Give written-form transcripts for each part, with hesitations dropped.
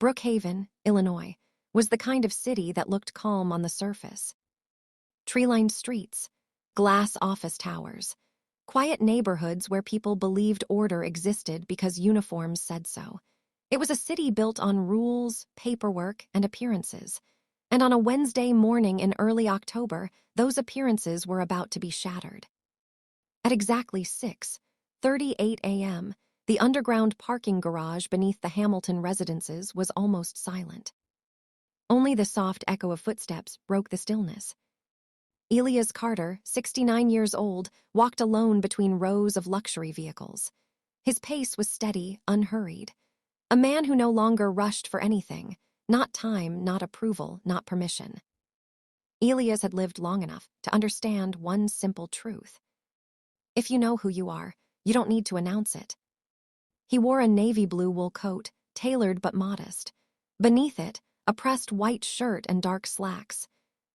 Brookhaven, Illinois, was the kind of city that looked calm on the surface. Tree-lined streets, glass office towers, quiet neighborhoods where people believed order existed because uniforms said so. It was a city built on rules, paperwork, and appearances. And on a Wednesday morning in early October, those appearances were about to be shattered. At exactly 6:38 a.m., the underground parking garage beneath the Hamilton residences was almost silent. Only the soft echo of footsteps broke the stillness. Elias Carter, 69 years old, walked alone between rows of luxury vehicles. His pace was steady, unhurried. A man who no longer rushed for anything, not time, not approval, not permission. Elias had lived long enough to understand one simple truth. If you know who you are, you don't need to announce it. He wore a navy blue wool coat, tailored but modest. Beneath it, a pressed white shirt and dark slacks.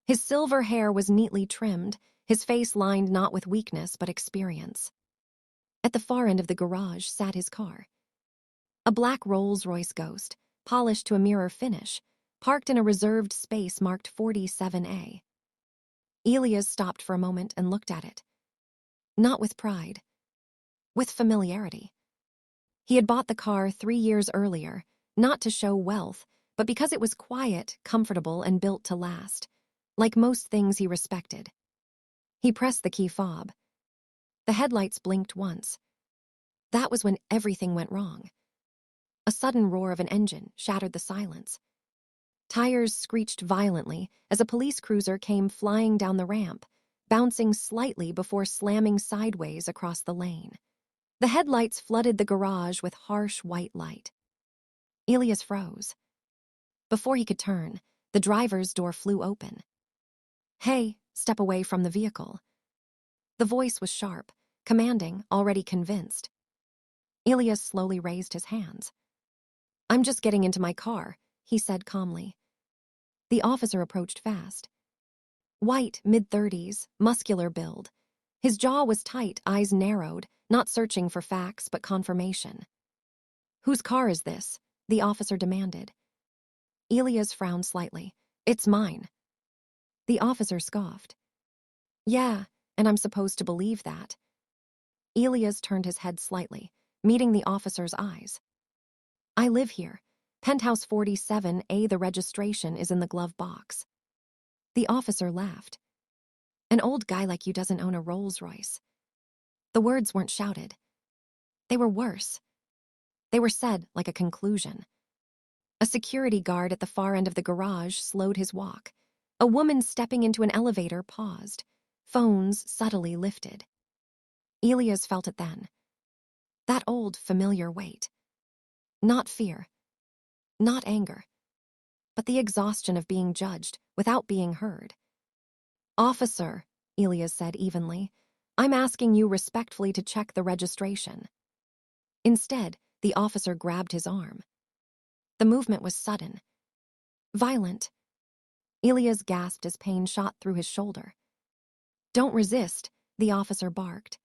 His silver hair was neatly trimmed, his face lined not with weakness but experience. At the far end of the garage sat his car. A black Rolls-Royce Ghost, polished to a mirror finish, parked in a reserved space marked 47A. Elias stopped for a moment and looked at it. Not with pride. With familiarity. He had bought the car 3 years earlier, not to show wealth, but because it was quiet, comfortable, and built to last, like most things he respected. He pressed the key fob. The headlights blinked once. That was when everything went wrong. A sudden roar of an engine shattered the silence. Tires screeched violently as a police cruiser came flying down the ramp, bouncing slightly before slamming sideways across the lane. The headlights flooded the garage with harsh white light. Elias froze. Before he could turn, the driver's door flew open. "Hey, step away from the vehicle." The voice was sharp, commanding, already convinced. Elias slowly raised his hands. "I'm just getting into my car," he said calmly. The officer approached fast. White, mid-30s, muscular build. His jaw was tight, eyes narrowed, not searching for facts but confirmation. "Whose car is this?" the officer demanded. Elias frowned slightly. "It's mine." The officer scoffed. "Yeah, and I'm supposed to believe that." Elias turned his head slightly, meeting the officer's eyes. "I live here. Penthouse 47A, the registration is in the glove box." The officer laughed. "An old guy like you doesn't own a Rolls-Royce." The words weren't shouted. They were worse. They were said like a conclusion. A security guard at the far end of the garage slowed his walk. A woman stepping into an elevator paused. Phones subtly lifted. Elias felt it then. That old, familiar weight. Not fear. Not anger. But the exhaustion of being judged without being heard. "Officer," Elias said evenly, "I'm asking you respectfully to check the registration." Instead, the officer grabbed his arm. The movement was sudden. Violent. Elias gasped as pain shot through his shoulder. "Don't resist," the officer barked.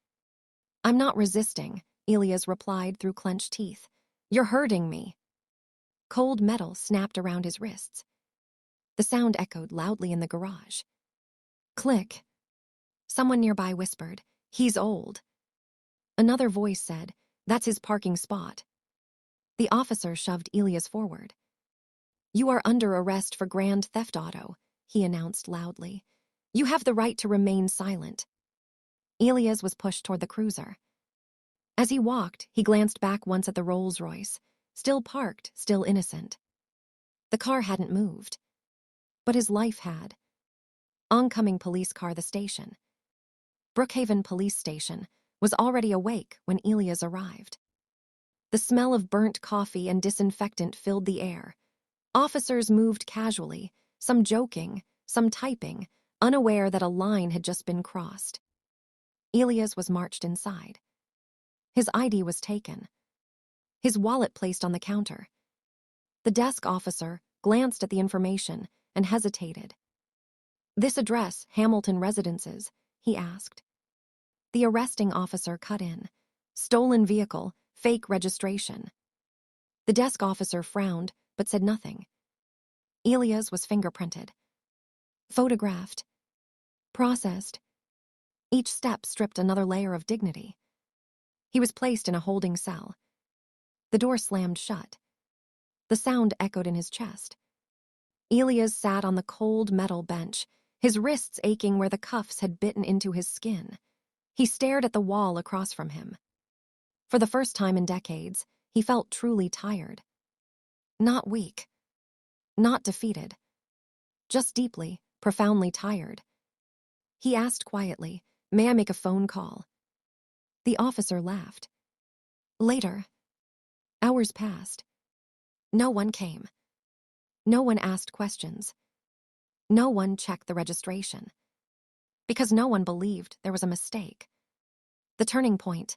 "I'm not resisting," Elias replied through clenched teeth. "You're hurting me." Cold metal snapped around his wrists. The sound echoed loudly in the garage. Click. Someone nearby whispered, "He's old." Another voice said, "That's his parking spot." The officer shoved Elias forward. "You are under arrest for grand theft auto," he announced loudly. "You have the right to remain silent." Elias was pushed toward the cruiser. As he walked, he glanced back once at the Rolls-Royce, still parked, still innocent. The car hadn't moved. But his life had. Oncoming police car, the station. Brookhaven Police Station was already awake when Elias arrived. The smell of burnt coffee and disinfectant filled the air. Officers moved casually, some joking, some typing, unaware that a line had just been crossed. Elias was marched inside. His ID was taken. His wallet placed on the counter. The desk officer glanced at the information and hesitated. "This address, Hamilton Residences?" he asked. The arresting officer cut in. "Stolen vehicle, fake registration." The desk officer frowned, but said nothing. Elia's was fingerprinted, photographed, processed. Each step stripped another layer of dignity. He was placed in a holding cell. The door slammed shut. The sound echoed in his chest. Elias sat on the cold metal bench, his wrists aching where the cuffs had bitten into his skin. He stared at the wall across from him. For the first time in decades, he felt truly tired. Not weak. Not defeated. Just deeply, profoundly tired. He asked quietly, "May I make a phone call?" The officer laughed. Later. Hours passed. No one came. No one asked questions. No one checked the registration. Because no one believed there was a mistake. The turning point.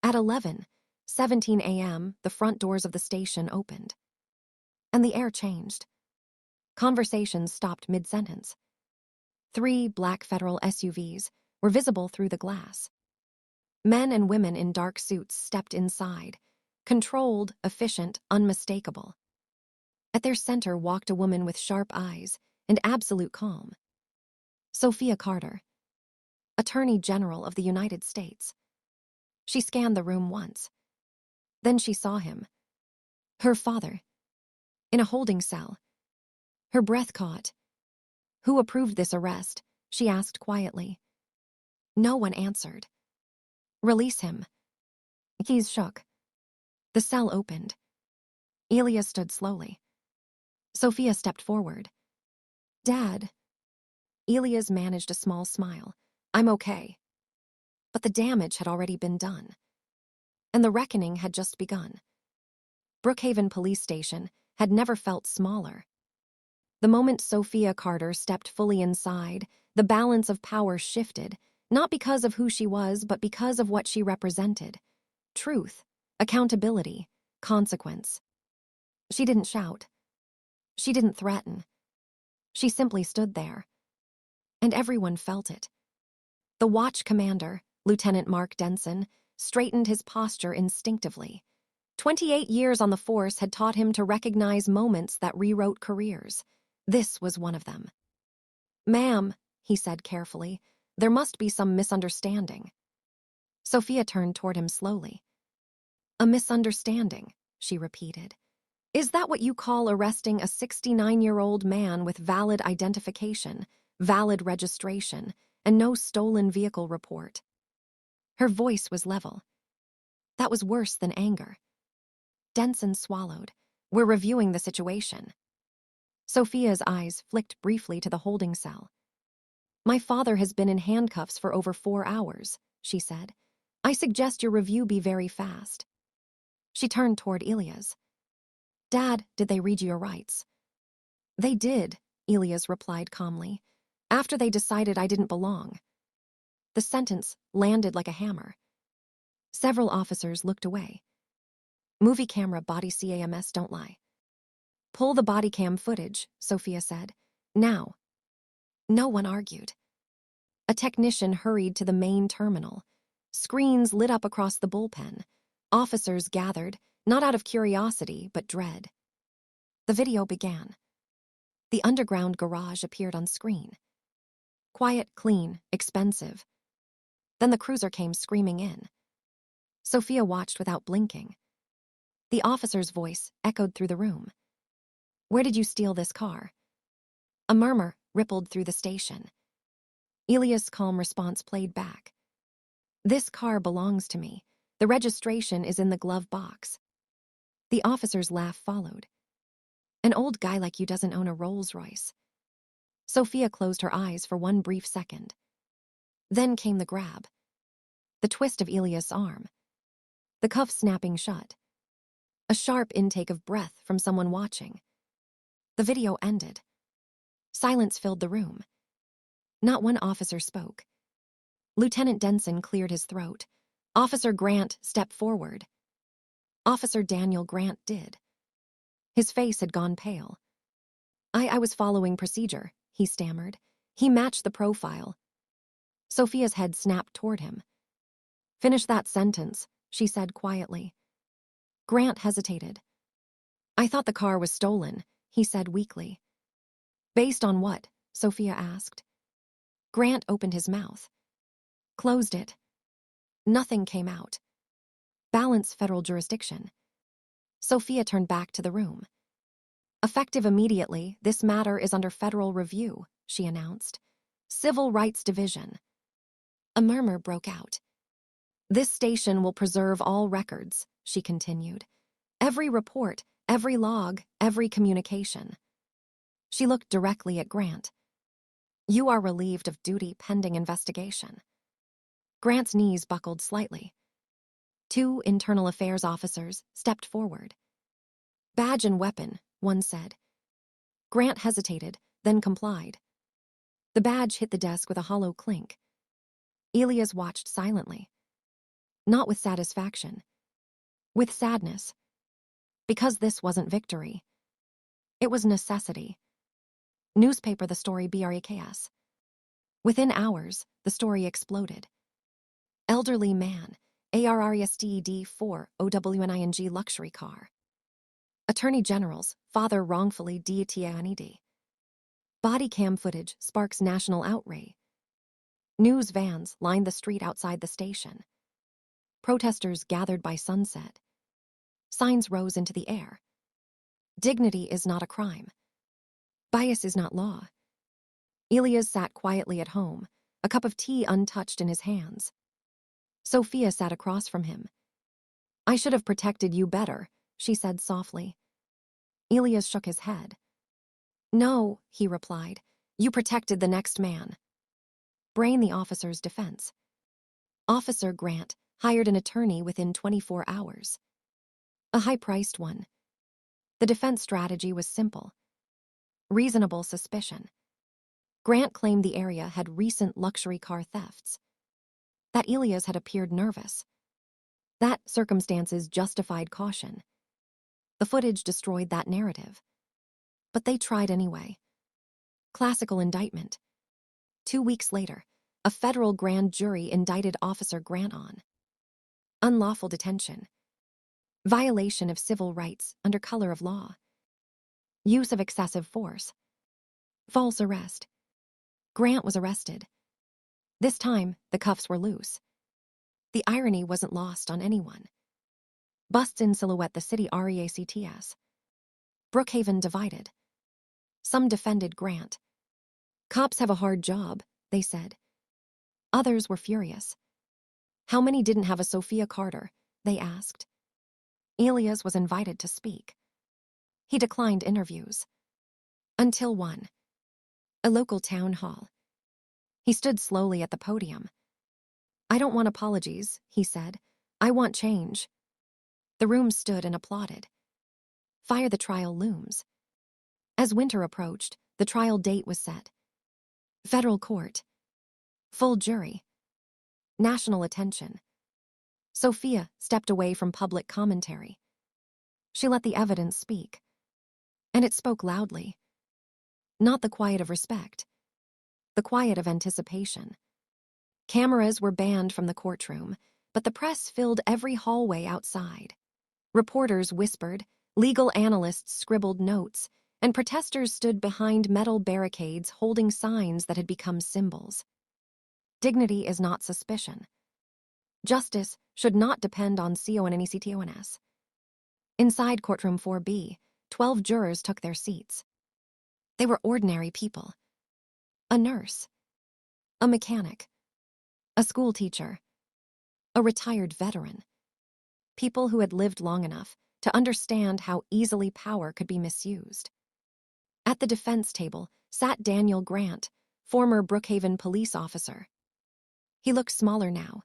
At 11:17 a.m., the front doors of the station opened. And the air changed. Conversations stopped mid-sentence. 3 black federal SUVs were visible through the glass. Men and women in dark suits stepped inside, controlled, efficient, unmistakable. At their center walked a woman with sharp eyes and absolute calm. Sophia Carter, Attorney General of the United States. She scanned the room once. Then she saw him. Her father. In a holding cell. Her breath caught. "Who approved this arrest?" she asked quietly. No one answered. "Release him." Keys shook. The cell opened. Elias stood slowly. Sophia stepped forward. "Dad." Elias managed a small smile. "I'm okay." But the damage had already been done. And the reckoning had just begun. Brookhaven Police Station had never felt smaller. The moment Sophia Carter stepped fully inside, the balance of power shifted, not because of who she was, but because of what she represented. Truth, accountability, consequence. She didn't shout. She didn't threaten. She simply stood there. And everyone felt it. The watch commander, Lieutenant Mark Denson, straightened his posture instinctively. 28 years on the force had taught him to recognize moments that rewrote careers. This was one of them. "Ma'am," he said carefully, "there must be some misunderstanding." Sophia turned toward him slowly. "A misunderstanding," she repeated. "Is that what you call arresting a 69-year-old man with valid identification, valid registration, and no stolen vehicle report?" Her voice was level. That was worse than anger. Denson swallowed. "We're reviewing the situation." Sophia's eyes flicked briefly to the holding cell. "My father has been in handcuffs for over 4 hours," she said. "I suggest your review be very fast." She turned toward Elias. "Dad, did they read your rights?" "They did," Elias replied calmly, "after they decided I didn't belong." The sentence landed like a hammer. Several officers looked away. "Movie camera body cams don't lie." "Pull the body cam footage," Sophia said. "Now." No one argued. A technician hurried to the main terminal. Screens lit up across the bullpen. Officers gathered, not out of curiosity, but dread. The video began. The underground garage appeared on screen. Quiet, clean, expensive. Then the cruiser came screaming in. Sophia watched without blinking. The officer's voice echoed through the room. "Where did you steal this car?" A murmur rippled through the station. Elias' calm response played back. "This car belongs to me. The registration is in the glove box." The officer's laugh followed. "An old guy like you doesn't own a Rolls-Royce." Sophia closed her eyes for one brief second. Then came the grab. The twist of Elias' arm. The cuff snapping shut. A sharp intake of breath from someone watching. The video ended. Silence filled the room. Not one officer spoke. Lieutenant Denson cleared his throat. Officer Grant stepped forward. Officer Daniel Grant did. His face had gone pale. I was following procedure," he stammered. "He matched the profile." Sophia's head snapped toward him. "Finish that sentence," she said quietly. Grant hesitated. I thought the car was stolen, he said weakly. Based on what? Sophia asked. Grant opened his mouth. Closed it. Nothing came out. Balance federal jurisdiction. Sophia turned back to the room. Effective immediately, this matter is under federal review, she announced. Civil Rights Division. A murmur broke out. This station will preserve all records, she continued. Every report, every log, every communication. She looked directly at Grant. You are relieved of duty pending investigation. Grant's knees buckled slightly. Two internal affairs officers stepped forward. Badge and weapon, one said. Grant hesitated, then complied. The badge hit the desk with a hollow clink. Elias watched silently. Not with satisfaction. With sadness. Because this wasn't victory. It was necessity. Newspaper the story BREKS. Within hours, the story exploded. Elderly man, ARRESTED4 OWNING luxury car. Attorney General's father wrongfully detained. Body cam footage sparks national outrage. News vans lined the street outside the station. Protesters gathered by sunset. Signs rose into the air. Dignity is not a crime. Bias is not law. Elias sat quietly at home, a cup of tea untouched in his hands. Sophia sat across from him. I should have protected you better, she said softly. Elias shook his head. No, he replied. You protected the next man. Brain the officer's defense. Officer Grant hired an attorney within 24 hours. A high-priced one. The defense strategy was simple. Reasonable suspicion. Grant claimed the area had recent luxury car thefts. That Elias had appeared nervous. That circumstances justified caution. The footage destroyed that narrative. But they tried anyway. Classical indictment. 2 weeks later, a federal grand jury indicted Officer Grant on unlawful detention, violation of civil rights under color of law, use of excessive force, false arrest. Grant was arrested. This time, the cuffs were loose. The irony wasn't lost on anyone. Busts in silhouette the city REACTS. Brookhaven divided. Some defended Grant. Cops have a hard job, they said. Others were furious. How many didn't have a Sophia Carter, they asked. Elias was invited to speak. He declined interviews. Until one. A local town hall. He stood slowly at the podium. I don't want apologies, he said. I want change. The room stood and applauded. Fire the trial looms. As winter approached, the trial date was set. Federal court. Full jury. National attention. Sophia stepped away from public commentary. She let the evidence speak. And it spoke loudly. Not the quiet of respect. The quiet of anticipation. Cameras were banned from the courtroom, but the press filled every hallway outside. Reporters whispered, legal analysts scribbled notes, and protesters stood behind metal barricades holding signs that had become symbols. Dignity is not suspicion. Justice should not depend on CONNECTONS. Inside courtroom 4B, 12 jurors took their seats. They were ordinary people. A nurse. A mechanic. A school teacher. A retired veteran. People who had lived long enough to understand how easily power could be misused. At the defense table sat Daniel Grant, former Brookhaven police officer. He looked smaller now.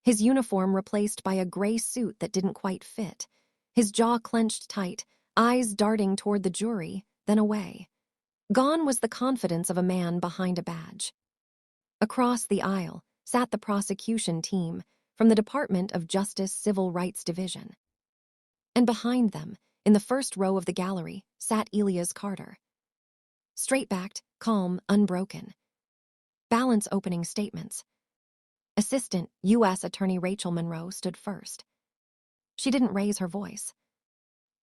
His uniform replaced by a gray suit that didn't quite fit, his jaw clenched tight, eyes darting toward the jury, then away. Gone was the confidence of a man behind a badge. Across the aisle sat the prosecution team from the Department of Justice Civil Rights Division. And behind them, in the first row of the gallery, sat Elias Carter. Straight-backed, calm, unbroken. Balance opening statements. Assistant U.S. Attorney Rachel Monroe stood first. She didn't raise her voice.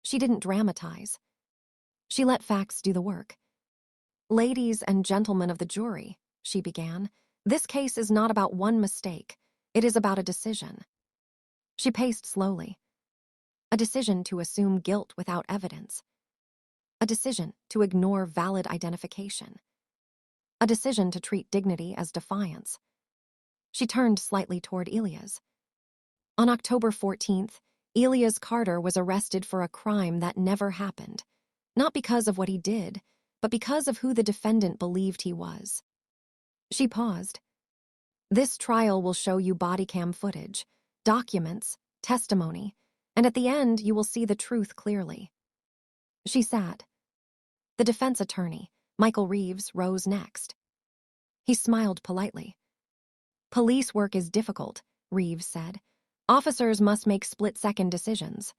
She didn't dramatize. She let facts do the work. "Ladies and gentlemen of the jury," she began, "this case is not about one mistake. It is about a decision." She paced slowly. A decision to assume guilt without evidence. A decision to ignore valid identification. A decision to treat dignity as defiance. She turned slightly toward Elias. On October 14th, Elias Carter was arrested for a crime that never happened, not because of what he did, but because of who the defendant believed he was. She paused. "This trial will show you body cam footage, documents, testimony, and at the end you will see the truth clearly." She sat. The defense attorney, Michael Reeves, rose next. He smiled politely. "Police work is difficult," Reeves said. "Officers must make split-second decisions."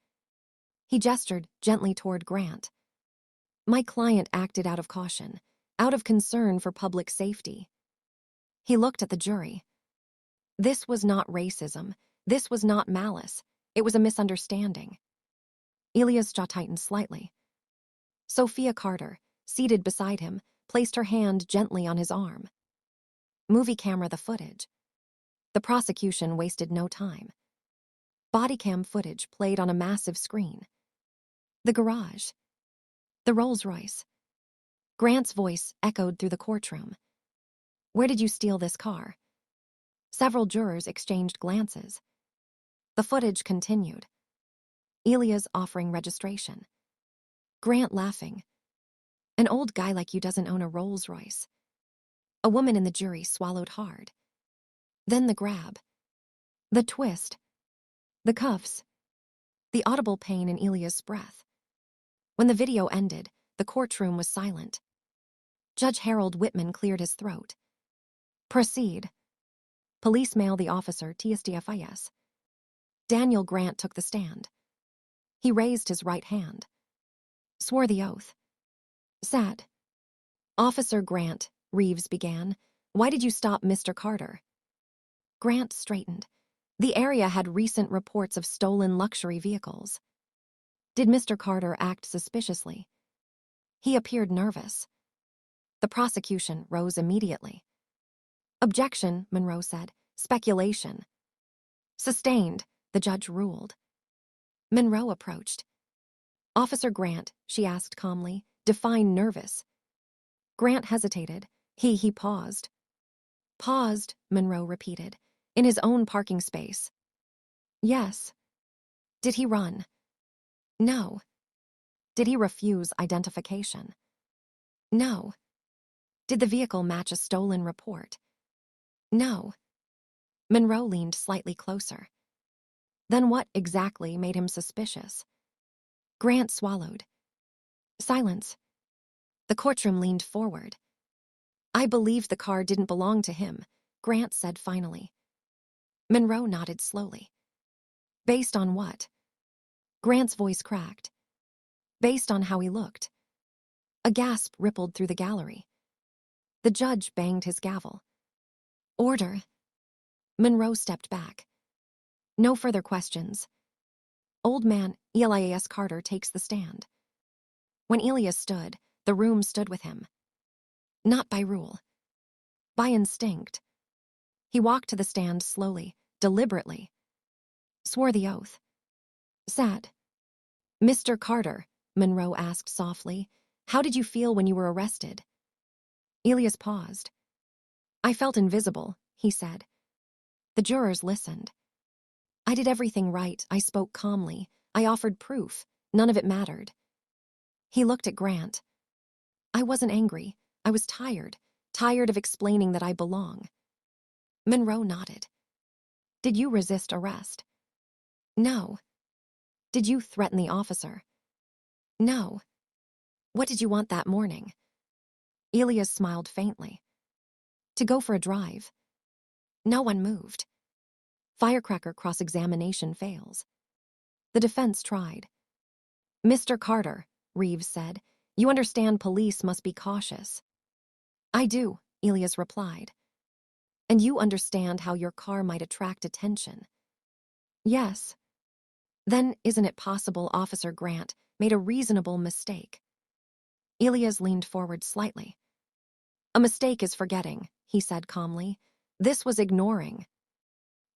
He gestured gently toward Grant. "My client acted out of caution, out of concern for public safety." He looked at the jury. This was not racism. This was not malice. It was a misunderstanding. Elias' jaw tightened slightly. Sophia Carter, seated beside him, placed her hand gently on his arm. "Movie camera the footage." The prosecution wasted no time. Body cam footage played on a massive screen. The garage. The Rolls-Royce. Grant's voice echoed through the courtroom. "Where did you steal this car?" Several jurors exchanged glances. The footage continued. Elias offering registration. Grant laughing. "An old guy like you doesn't own a Rolls-Royce." A woman in the jury swallowed hard. Then the grab. The twist. The cuffs. The audible pain in Elias' breath. When the video ended, the courtroom was silent. Judge Harold Whitman cleared his throat. "Proceed." Police mail the officer TSDFIS. Daniel Grant took the stand. He raised his right hand. Swore the oath. Sat. "Officer Grant," Reeves began, "why did you stop Mr. Carter?" Grant straightened. The area had recent reports of stolen luxury vehicles. Did Mr. Carter act suspiciously? He appeared nervous. The prosecution rose immediately. "Objection," Monroe said. "Speculation." "Sustained," the judge ruled. Monroe approached. "Officer Grant," she asked calmly, "define nervous." Grant hesitated. He paused. "Paused," Monroe repeated, "in his own parking space." "Yes." "Did he run?" "No." "Did he refuse identification?" "No." "Did the vehicle match a stolen report?" "No." Monroe leaned slightly closer. Then what exactly made him suspicious? Grant swallowed. Silence. The courtroom leaned forward. "I believe the car didn't belong to him," Grant said finally. Monroe nodded slowly. "Based on what?" Grant's voice cracked. "Based on how he looked." A gasp rippled through the gallery. The judge banged his gavel. "Order." Monroe stepped back. "No further questions." Old man Elias Carter takes the stand. When Elias stood, the room stood with him. Not by rule. By instinct. He walked to the stand slowly, deliberately. Swore the oath. Sat. "Mr. Carter," Monroe asked softly, "how did you feel when you were arrested?" Elias paused. "I felt invisible," he said. The jurors listened. "I did everything right. I spoke calmly. I offered proof. None of it mattered." He looked at Grant. "I wasn't angry. I was tired. Tired of explaining that I belong." Monroe nodded. "Did you resist arrest?" "No." "Did you threaten the officer?" "No." "What did you want that morning?" Elias smiled faintly. "To go for a drive." No one moved. Firecracker cross-examination fails. The defense tried. "Mr. Carter," Reeves said, "you understand police must be cautious." "I do," Elias replied. "And you understand how your car might attract attention." "Yes." Then isn't it possible Officer Grant made a reasonable mistake? Elias leaned forward slightly. A mistake is forgetting, he said calmly. This was ignoring.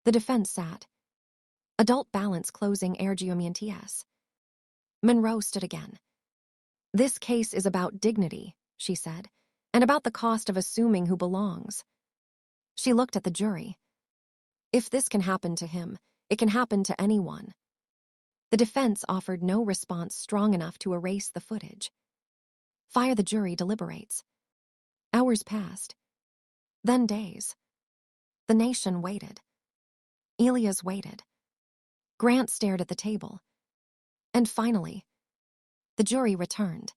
The defense sat. Adult balance closing ergomientes. Monroe stood again. This case is about dignity, she said, and about the cost of assuming who belongs. She looked at the jury. If this can happen to him, it can happen to anyone. The defense offered no response strong enough to erase the footage. Fire the jury deliberates. Hours passed. Then days. The nation waited. Elias waited. Grant stared at the table. And finally, the jury returned.